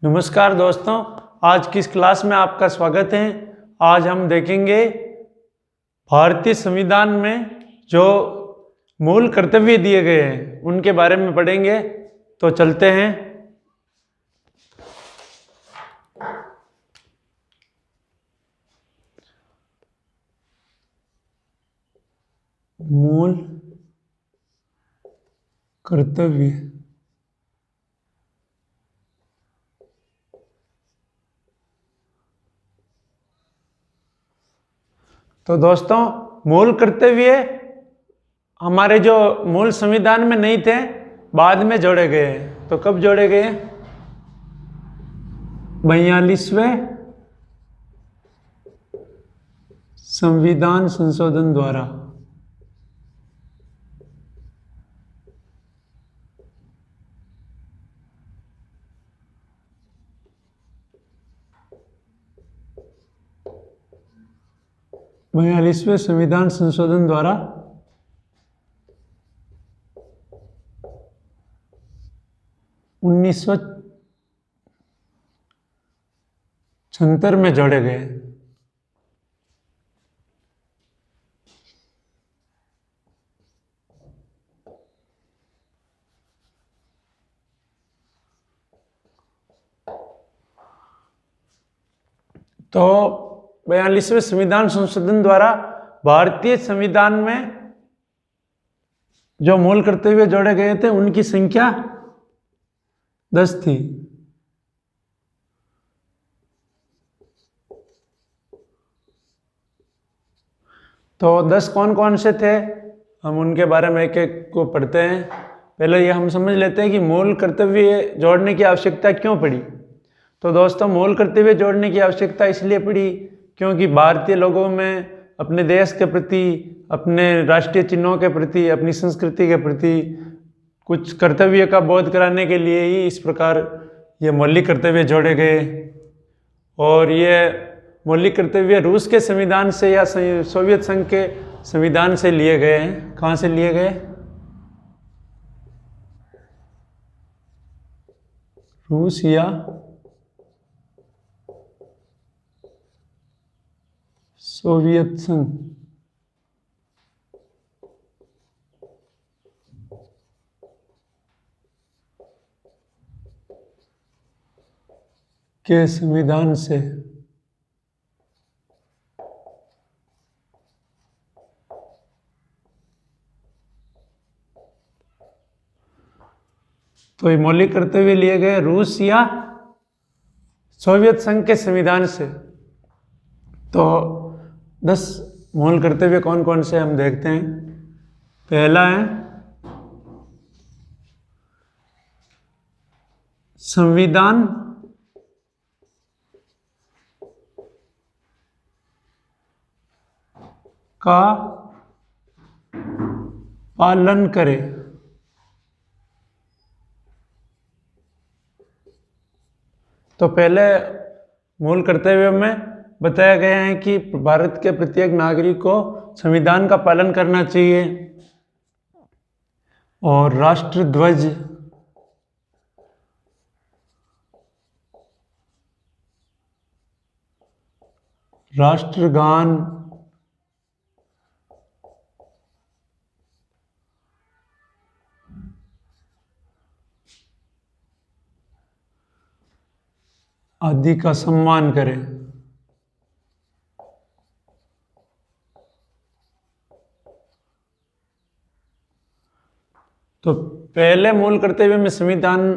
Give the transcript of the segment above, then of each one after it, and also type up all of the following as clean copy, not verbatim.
नमस्कार दोस्तों, आज की इस क्लास में आपका स्वागत है। आज हम देखेंगे भारतीय संविधान में जो मूल कर्तव्य दिए गए हैं उनके बारे में पढ़ेंगे। तो चलते हैं। मूल कर्तव्य। तो दोस्तों, मूल कर्तव्य हमारे जो मूल संविधान में नहीं थे, बाद में जोड़े गए हैं। तो कब जोड़े गए? 42वें संविधान संशोधन द्वारा। बयालीसवें संविधान संशोधन द्वारा 1976 में जोड़े गए। तो 42वें संविधान संशोधन द्वारा भारतीय संविधान में जो मूल कर्तव्य जोड़े गए थे उनकी संख्या 10 थी। तो 10 कौन कौन से थे, हम उनके बारे में एक एक को पढ़ते हैं। पहले ये हम समझ लेते हैं कि मूल कर्तव्य जोड़ने की आवश्यकता क्यों पड़ी। तो दोस्तों, मूल कर्तव्य जोड़ने की आवश्यकता इसलिए पड़ी क्योंकि भारतीय लोगों में अपने देश के प्रति, अपने राष्ट्रीय चिन्हों के प्रति, अपनी संस्कृति के प्रति कुछ कर्तव्य का बोध कराने के लिए ही इस प्रकार ये मौलिक कर्तव्य जोड़े गए। और ये मौलिक कर्तव्य रूस के संविधान से या सोवियत संघ के संविधान से लिए गए हैं। कहाँ से लिए गए? रूस या सोवियत संघ के संविधान से। तो ये मौलिक कर्तव्य लिए गए रूस या सोवियत संघ के संविधान से। तो 10 मूल कर्तव्य कौन कौन से हम देखते हैं। पहला है संविधान का पालन करे। तो पहले मूल कर्तव्य में बताया गया है कि भारत के प्रत्येक नागरिक को संविधान का पालन करना चाहिए और राष्ट्रध्वज, राष्ट्रगान, आदि का सम्मान करें। तो पहले मूल कर्तव्य में संविधान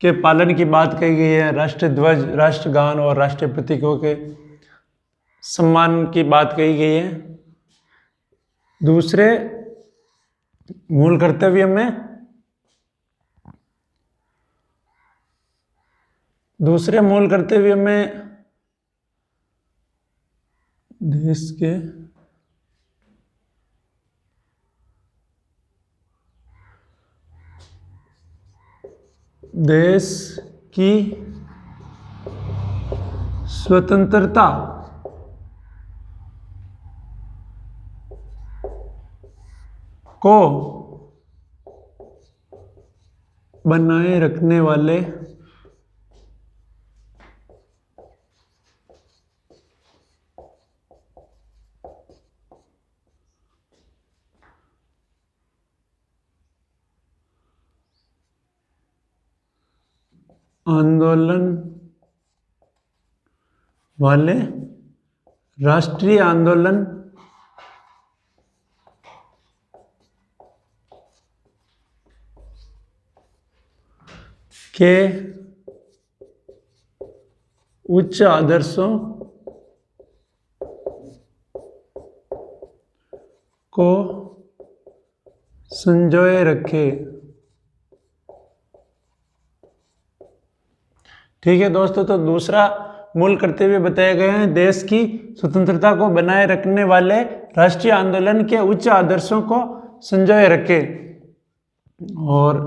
के पालन की बात कही गई है, राष्ट्रध्वज, राष्ट्रगान और राष्ट्रीय प्रतीकों के सम्मान की बात कही गई है। दूसरे मूल कर्तव्य में देश की स्वतंत्रता को बनाए रखने वाले आंदोलन वाले राष्ट्रीय आंदोलन के उच्च आदर्शों को संजोए रखे। ठीक है दोस्तों, तो दूसरा मूल कर्तव्य बताए गए हैं, देश की स्वतंत्रता को बनाए रखने वाले राष्ट्रीय आंदोलन के उच्च आदर्शों को संजोए रखे। और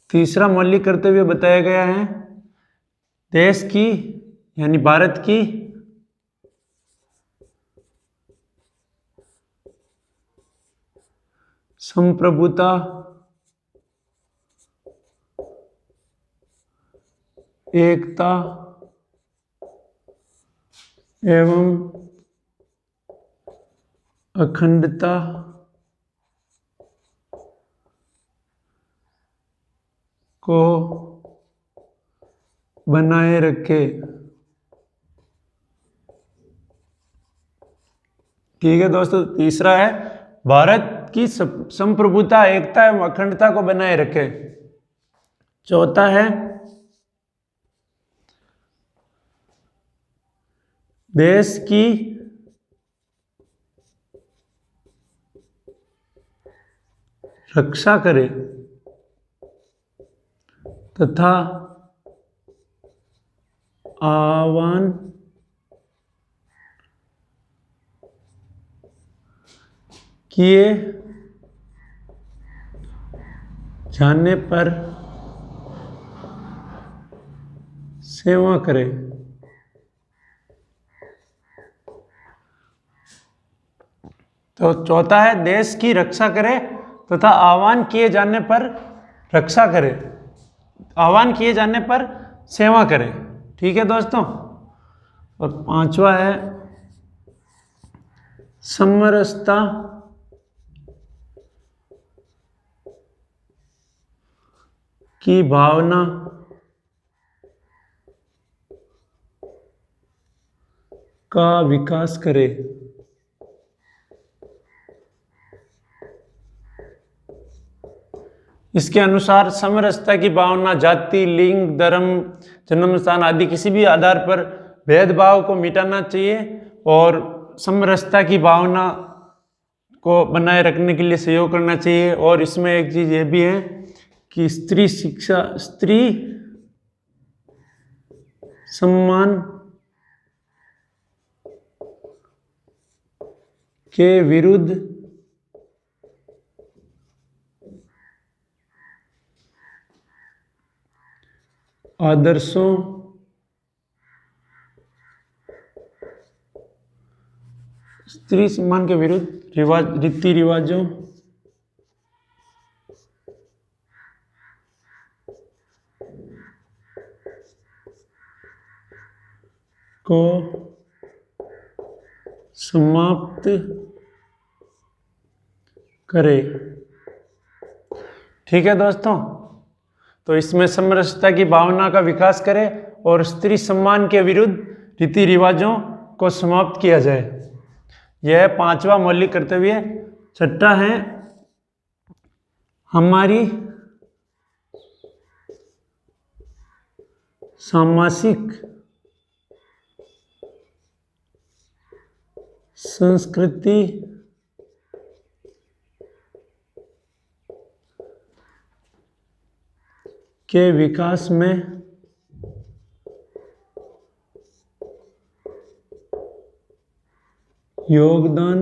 तीसरा मौलिक कर्तव्य बताया गया है, देश की यानी भारत की संप्रभुता एकता एवं अखंडता को बनाए रखे। ठीक है दोस्तों, तीसरा है भारत की संप्रभुता एकता एवं अखंडता को बनाए रखे। चौथा है देश की रक्षा करे तथा आह्वान किए जाने पर सेवा करे। तो चौथा है देश की रक्षा करे तथा आह्वान किए जाने पर रक्षा करे, आह्वान किए जाने पर सेवा करे। ठीक है दोस्तों, और पांचवा है समरसता की भावना का विकास करे। इसके अनुसार समरसता की भावना जाति, लिंग, धर्म, जन्म स्थान आदि किसी भी आधार पर भेदभाव को मिटाना चाहिए और समरसता की भावना को बनाए रखने के लिए सहयोग करना चाहिए। और इसमें एक चीज़ ये भी है कि स्त्री शिक्षा, स्त्री सम्मान के विरुद्ध आदर्शों स्त्री सम्मान के विरुद्ध रीति रिवाजों को समाप्त करे। ठीक है दोस्तों, तो इसमें समरसता की भावना का विकास करे और स्त्री सम्मान के विरुद्ध रीति रिवाजों को समाप्त किया जाए। यह पांचवा मौलिक कर्तव्य। छठा है हमारी सामाजिक संस्कृति के विकास में योगदान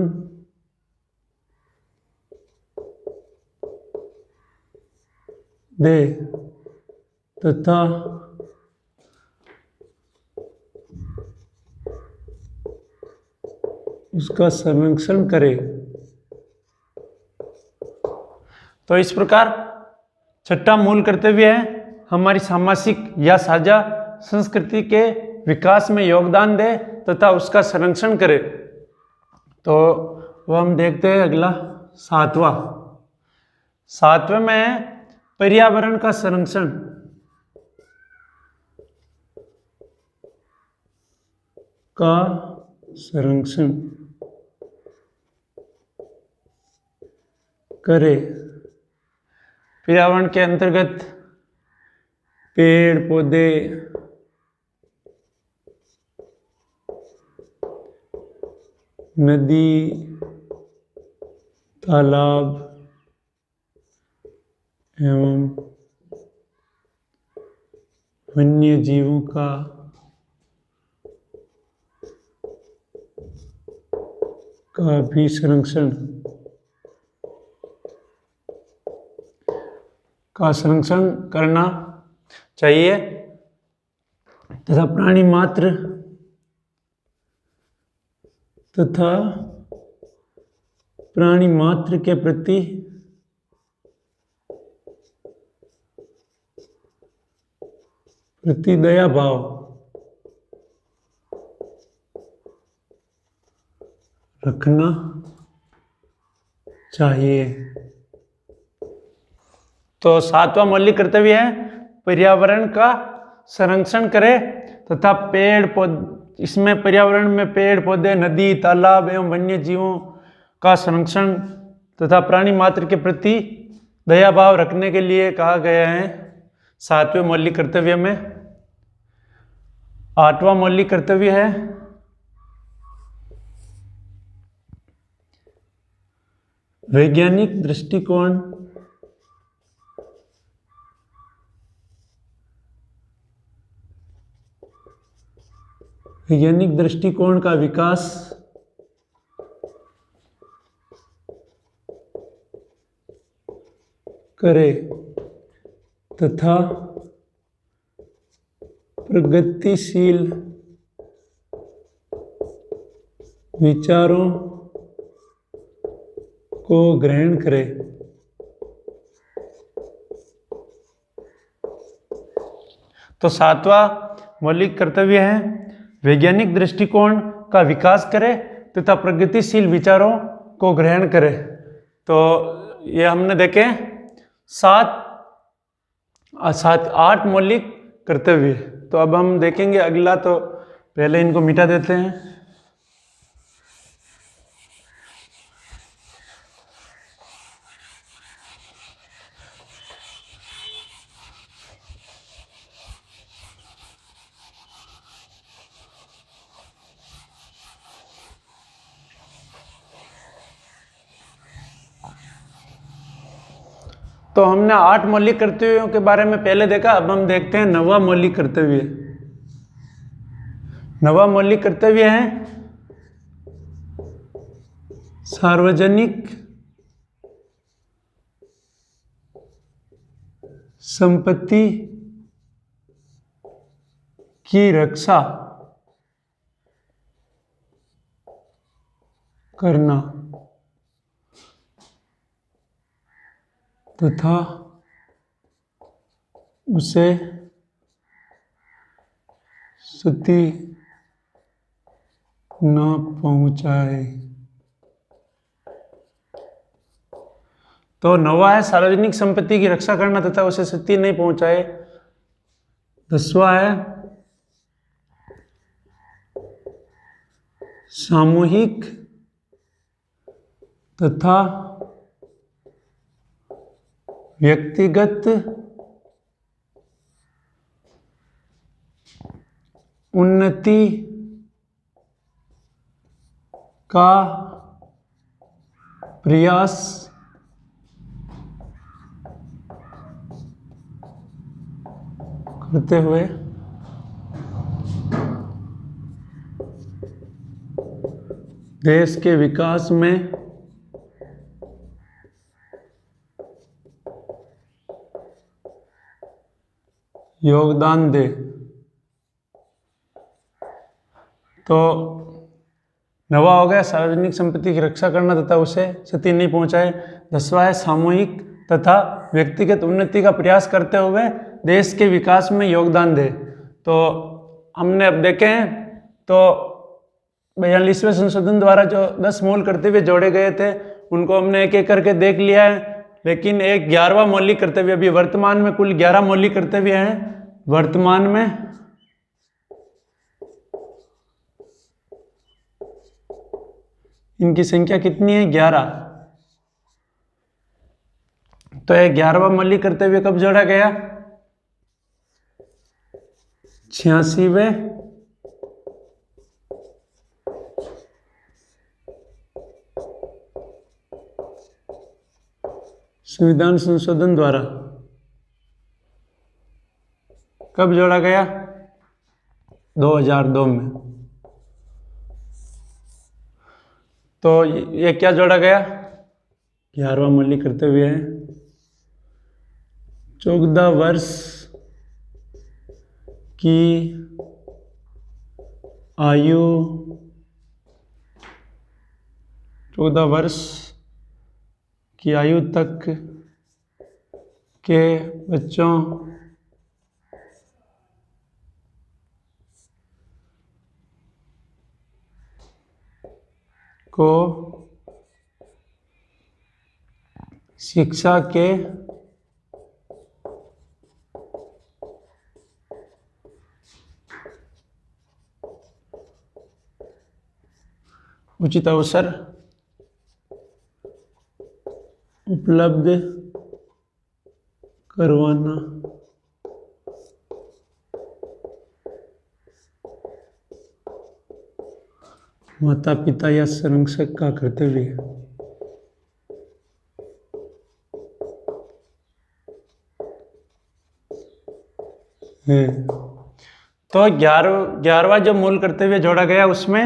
दे तथा उसका संरक्षण करे। तो इस प्रकार छठा मूल कर्तव्य है हमारी सामाजिक या साझा संस्कृति के विकास में योगदान दे तथा उसका संरक्षण करे। तो वो हम देखते हैं अगला सातवें में पर्यावरण का संरक्षण। का संरक्षण करे। पर्यावरण के अंतर्गत पेड़ पौधे, नदी, तालाब एवं वन्य जीवों का भी संरक्षण करना चाहिए तथा प्राणी मात्र के प्रति दया भाव रखना चाहिए। तो सातवां मौलिक कर्तव्य है पर्यावरण का संरक्षण करे तथा पेड़ पौधे, इसमें पर्यावरण में पेड़ पौधे, नदी, तालाब एवं वन्य जीवों का संरक्षण तथा प्राणी मात्र के प्रति दया भाव रखने के लिए कहा गया है सातवें मौलिक कर्तव्य में। आठवां मौलिक कर्तव्य है वैज्ञानिक दृष्टिकोण का विकास करे तथा प्रगतिशील विचारों को ग्रहण करे। तो सातवां मौलिक कर्तव्य है वैज्ञानिक दृष्टिकोण का विकास करे तथा प्रगतिशील विचारों को ग्रहण करे। तो ये हमने देखे आठ मौलिक कर्तव्य। तो अब हम देखेंगे अगला, तो पहले इनको मिटा देते हैं। तो हमने 8 मौलिक कर्तव्यों के बारे में पहले देखा, अब हम देखते हैं नवा मौलिक कर्तव्य। नवा मौलिक कर्तव्य है सार्वजनिक संपत्ति की रक्षा करना तथा उसे क्षति न पहुंचाए। तो नवा है सार्वजनिक संपत्ति की रक्षा करना तथा उसे क्षति नहीं पहुंचाए। 10वां है सामूहिक तथा व्यक्तिगत उन्नति का प्रयास करते हुए देश के विकास में योगदान दे। तो नवा हो गया सार्वजनिक संपत्ति की रक्षा करना तथा उसे क्षति नहीं पहुंचाए। 10वां है सामूहिक तथा व्यक्तिगत उन्नति का प्रयास करते हुए देश के विकास में योगदान दे। तो हमने अब देखे हैं, तो 42वें संशोधन द्वारा जो 10 मूल कर्तव्य जोड़े गए थे उनको हमने एक एक करके देख लिया है। लेकिन एक 11वां मौलिक कर्तव्य, अभी वर्तमान में कुल 11 मौलिक कर्तव्य हैं। वर्तमान में इनकी संख्या कितनी है? 11। तो ये 11वां मौलिक करते हुए कब जोड़ा गया? 86वें संविधान संशोधन द्वारा। कब जोड़ा गया? 2002 में। तो ये क्या जोड़ा गया? 11वां मौलिक करते हुए 14 वर्ष की आयु 14 वर्ष की आयु तक के बच्चों को शिक्षा के उचित अवसर उपलब्ध करवाना माता पिता या संरक्षक का कर्तव्य है। तो 11वां जो मूल कर्तव्य जोड़ा गया उसमें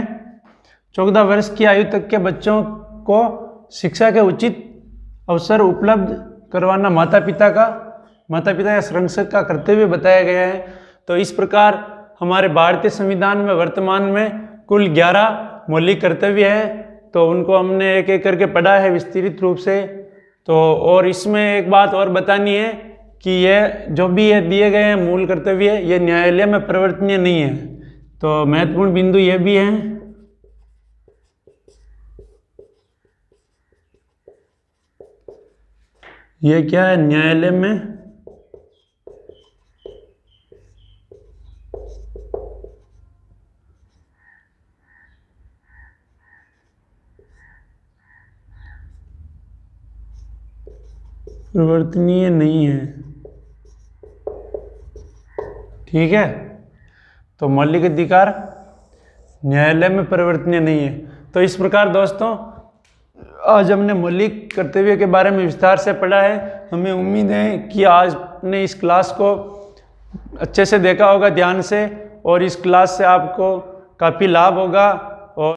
14 वर्ष की आयु तक के बच्चों को शिक्षा के उचित अवसर उपलब्ध करवाना माता पिता या संरक्षक का कर्तव्य बताया गया है। तो इस प्रकार हमारे भारतीय संविधान में वर्तमान में कुल 11 मौलिक कर्तव्य है। तो उनको हमने एक एक करके पढ़ा है विस्तृत रूप से। तो और इसमें एक बात और बतानी है कि ये जो भी ये दिए गए हैं मूल कर्तव्य, ये न्यायालय में परिवर्तनीय नहीं है। तो महत्वपूर्ण बिंदु ये भी हैं ये क्या है? न्यायालय में परिवर्तनीय नहीं है। ठीक है, तो मौलिक अधिकार न्यायालय में परिवर्तनीय नहीं है। तो इस प्रकार दोस्तों आज हमने मौलिक कर्तव्य के बारे में विस्तार से पढ़ा है। हमें उम्मीद है कि आज ने इस क्लास को अच्छे से देखा होगा ध्यान से, और इस क्लास से आपको काफ़ी लाभ होगा।